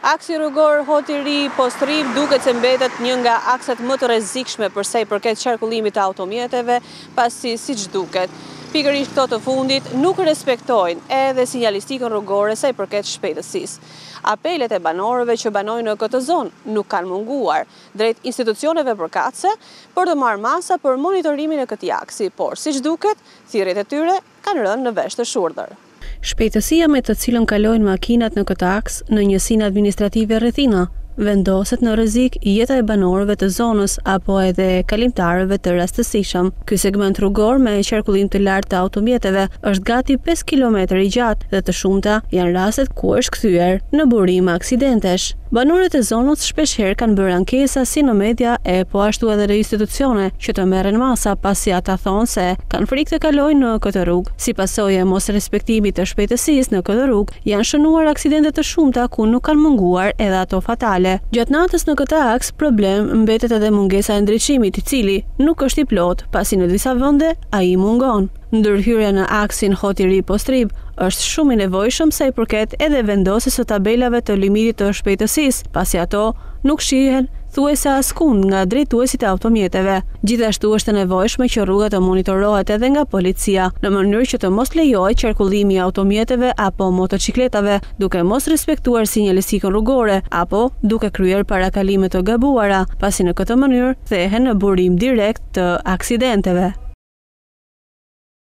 Aksi rrugor Hoti-Ri Postrim duket se mbetet një nga akset më të rrezikshme për sa i përket qarkullimit të automjeteve, pasi siç duket, pikërisht këto të fundit nuk respektojnë edhe sinjalistikën rrugore sa i përket shpejtësisë. Apelet e banorëve që banojnë në këtë zonë nuk kanë munguar drejt institucioneve përkatëse për të marrë masa për monitorimin e këtij aksi, por siç duket, thirrjet e tyre kanë rënë në vesh të shurdhër. Shpejtësia me të cilën kalojnë makinat në këtë aks në njësinë administrative rrethina vendoset në rrezik jeta e banorëve të zonës apo edhe kalimtarëve të rastësishëm. Ky segment rrugor me qarkullim të lartë të automjeteve është gati 5 kilometër i gjatë dhe të shumta janë rastet ku është kthyer në burim aksidentesh. Banorët e zonës shpeshherë kanë bërë ankesa si në media e po ashtu edhe në institucione që të merren masa pasi ata thonë se kanë frikë të kalojnë në këtë rrugë. Si pasojë e mos respektimit të shpejtësisë në këtë rrugë, janë shënuar aksidente të shumta ku nuk kanë munguar edhe ato fatale. Gjatë natës në këtë aks, problem mbetet edhe mungesa e ndriçimit, i cili nuk është i plot, pasi në disa vende ai mungon. Ndërhyrja në aksin Hoti-Ri Postrim është shumë i nevojshëm sa i përket edhe vendosjes së tabelave të limitit të shpejtësisë, pasi ato nuk shihen thuajse askund nga drejtuesit e automjeteve. Gjithashtu është e nevojshme që rruga të monitorohet edhe nga policia, në mënyrë që të mos lejohet qarkullimi i automjeteve apo motocikletave duke mos respektuar sinjalistikën rrugore apo duke kryer parakalime të gabuara, pasi në këtë mënyrë thehen në burim direkt të aksidenteve.